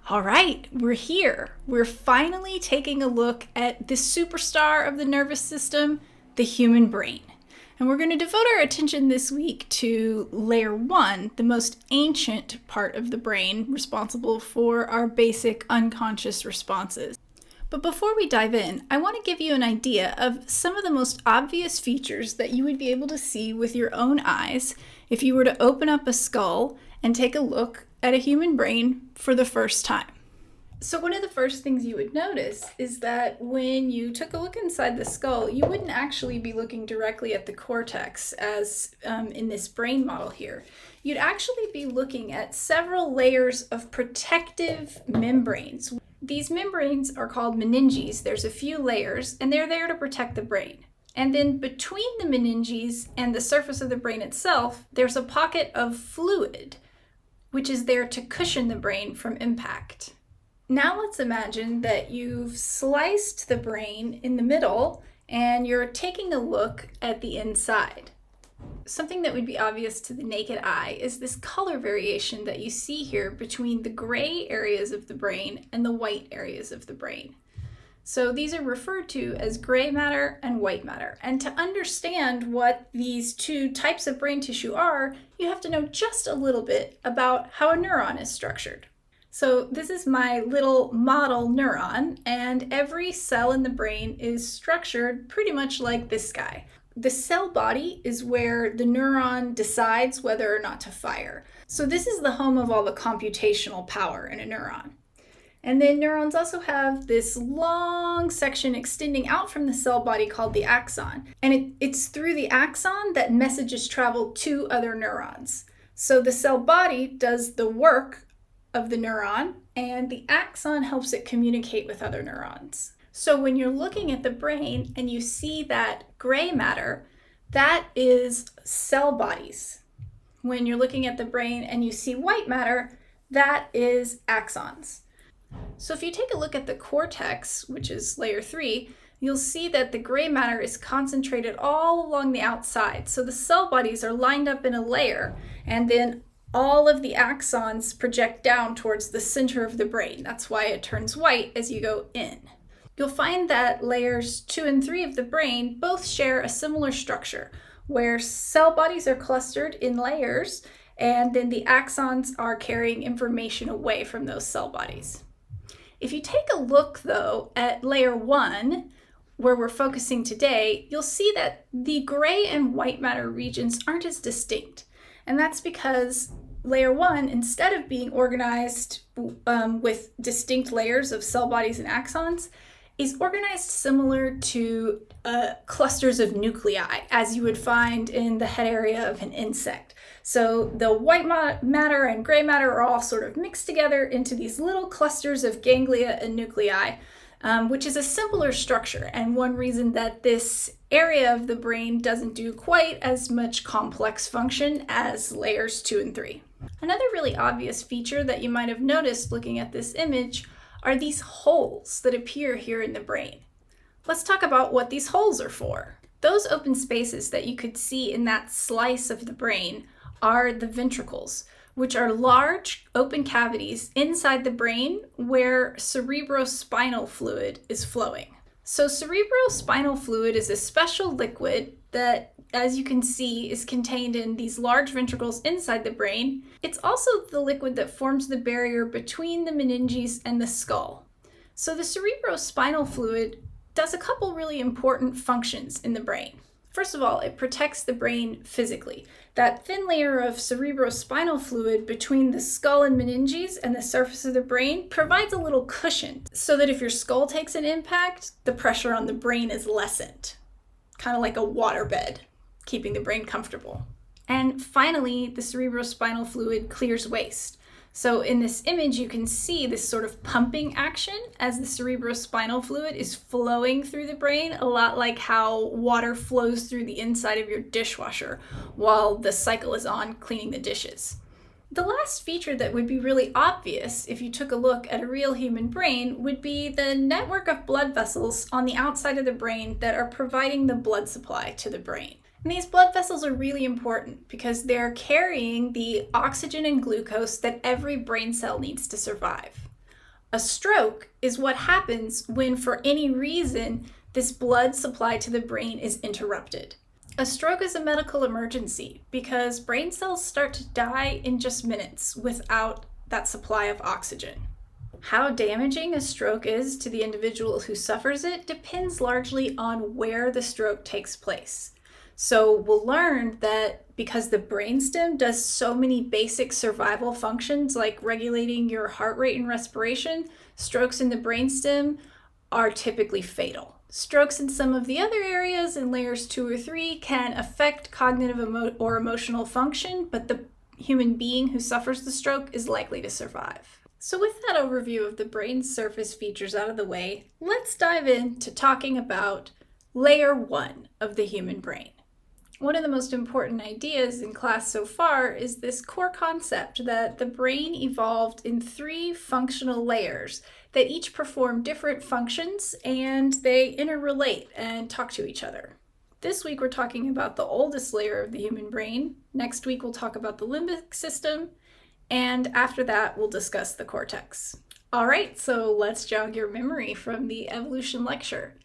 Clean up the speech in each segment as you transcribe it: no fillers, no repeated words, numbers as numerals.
All right, we're here. We're finally taking a look at the superstar of the nervous system, the human brain. And we're going to devote our attention this week to layer 1, the most ancient part of the brain responsible for our basic unconscious responses. But before we dive in, I want to give you an idea of some of the most obvious features that you would be able to see with your own eyes if you were to open up a skull and take a look at a human brain for the first time. So one of the first things you would notice is that when you took a look inside the skull, you wouldn't actually be looking directly at the cortex as in this brain model here. You'd actually be looking at several layers of protective membranes. These membranes are called meninges. There's a few layers, and they're there to protect the brain. And then between the meninges and the surface of the brain itself, there's a pocket of fluid, which is there to cushion the brain from impact. Now let's imagine that you've sliced the brain in the middle and you're taking a look at the inside. Something that would be obvious to the naked eye is this color variation that you see here between the gray areas of the brain and the white areas of the brain. So these are referred to as gray matter and white matter. And to understand what these two types of brain tissue are, you have to know just a little bit about how a neuron is structured. So this is my little model neuron, and every cell in the brain is structured pretty much like this guy. The cell body is where the neuron decides whether or not to fire. So this is the home of all the computational power in a neuron. And then neurons also have this long section extending out from the cell body called the axon. And it's through the axon that messages travel to other neurons. So the cell body does the work of the neuron, and the axon helps it communicate with other neurons. So when you're looking at the brain and you see that gray matter, that is cell bodies. When you're looking at the brain and you see white matter, that is axons. So if you take a look at the cortex, which is layer 3, you'll see that the gray matter is concentrated all along the outside. So the cell bodies are lined up in a layer, and then all of the axons project down towards the center of the brain. That's why it turns white as you go in. You'll find that layers 2 and 3 of the brain both share a similar structure, where cell bodies are clustered in layers, and then the axons are carrying information away from those cell bodies. If you take a look, though, at layer 1, where we're focusing today, you'll see that the gray and white matter regions aren't as distinct. And that's because layer 1, instead of being organized with distinct layers of cell bodies and axons, is organized similar to clusters of nuclei, as you would find in the head area of an insect. So the white matter and gray matter are all sort of mixed together into these little clusters of ganglia and nuclei, which is a simpler structure, and one reason that this area of the brain doesn't do quite as much complex function as layers 2 and 3. Another really obvious feature that you might have noticed looking at this image are these holes that appear here in the brain. Let's talk about what these holes are for. Those open spaces that you could see in that slice of the brain are the ventricles, which are large open cavities inside the brain where cerebrospinal fluid is flowing. So cerebrospinal fluid is a special liquid that, as you can see, is contained in these large ventricles inside the brain. It's also the liquid that forms the barrier between the meninges and the skull. So the cerebrospinal fluid does a couple really important functions in the brain. First of all, it protects the brain physically. That thin layer of cerebrospinal fluid between the skull and meninges and the surface of the brain provides a little cushion so that if your skull takes an impact, the pressure on the brain is lessened. Kind of like a waterbed, keeping the brain comfortable. And finally, the cerebrospinal fluid clears waste. So in this image, you can see this sort of pumping action as the cerebrospinal fluid is flowing through the brain, a lot like how water flows through the inside of your dishwasher while the cycle is on cleaning the dishes. The last feature that would be really obvious if you took a look at a real human brain would be the network of blood vessels on the outside of the brain that are providing the blood supply to the brain. And these blood vessels are really important because they're carrying the oxygen and glucose that every brain cell needs to survive. A stroke is what happens when, for any reason, this blood supply to the brain is interrupted. A stroke is a medical emergency because brain cells start to die in just minutes without that supply of oxygen. How damaging a stroke is to the individual who suffers it depends largely on where the stroke takes place. So we'll learn that because the brainstem does so many basic survival functions like regulating your heart rate and respiration, strokes in the brainstem are typically fatal. Strokes in some of the other areas in layers 2 or 3 can affect cognitive or emotional function, but the human being who suffers the stroke is likely to survive. So with that overview of the brain's surface features out of the way, let's dive into talking about layer 1 of the human brain. One of the most important ideas in class so far is this core concept that the brain evolved in 3 functional layers that each perform different functions and they interrelate and talk to each other. This week we're talking about the oldest layer of the human brain. Next week we'll talk about the limbic system. And after that, we'll discuss the cortex. All right, so let's jog your memory from the evolution lecture.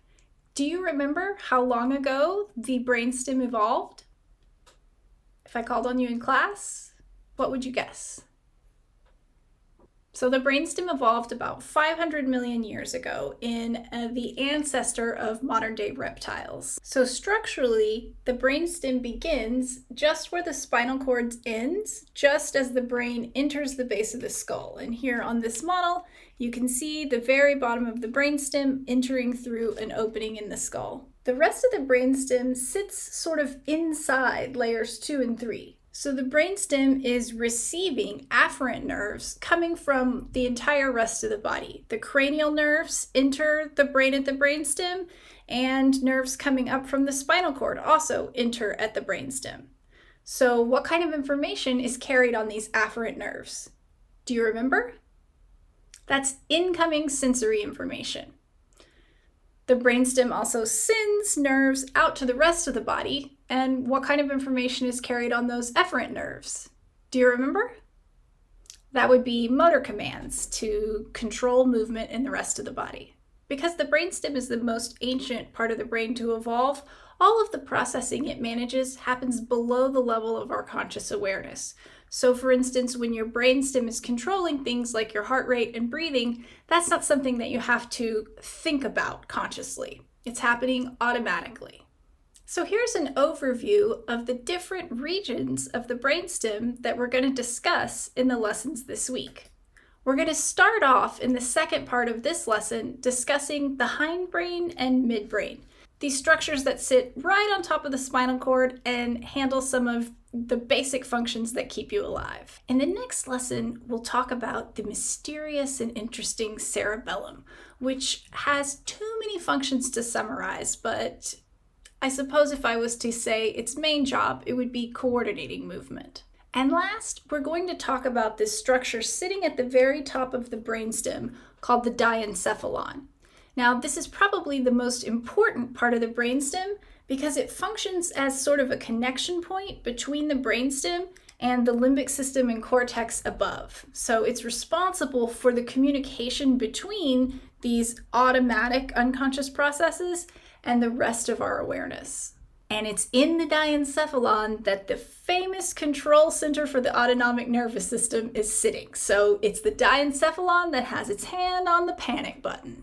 Do you remember how long ago the brainstem evolved? If I called on you in class, what would you guess? So the brainstem evolved about 500 million years ago in the ancestor of modern-day reptiles. So structurally, the brainstem begins just where the spinal cord ends, just as the brain enters the base of the skull. And here on this model, you can see the very bottom of the brainstem entering through an opening in the skull. The rest of the brainstem sits sort of inside layers 2 and 3. So the brainstem is receiving afferent nerves coming from the entire rest of the body. The cranial nerves enter the brain at the brainstem, and nerves coming up from the spinal cord also enter at the brainstem. So what kind of information is carried on these afferent nerves? Do you remember? That's incoming sensory information. The brainstem also sends nerves out to the rest of the body. And what kind of information is carried on those efferent nerves? Do you remember? That would be motor commands to control movement in the rest of the body. Because the brainstem is the most ancient part of the brain to evolve, all of the processing it manages happens below the level of our conscious awareness. So for instance, when your brainstem is controlling things like your heart rate and breathing, that's not something that you have to think about consciously. It's happening automatically. So here's an overview of the different regions of the brainstem that we're going to discuss in the lessons this week. We're going to start off in the second part of this lesson discussing the hindbrain and midbrain, these structures that sit right on top of the spinal cord and handle some of the basic functions that keep you alive. In the next lesson, we'll talk about the mysterious and interesting cerebellum, which has too many functions to summarize, but I suppose if I was to say its main job, it would be coordinating movement. And last, we're going to talk about this structure sitting at the very top of the brainstem called the diencephalon. Now, this is probably the most important part of the brainstem because it functions as sort of a connection point between the brainstem and the limbic system and cortex above. So it's responsible for the communication between these automatic unconscious processes and the rest of our awareness. And it's in the diencephalon that the famous control center for the autonomic nervous system is sitting. So it's the diencephalon that has its hand on the panic button.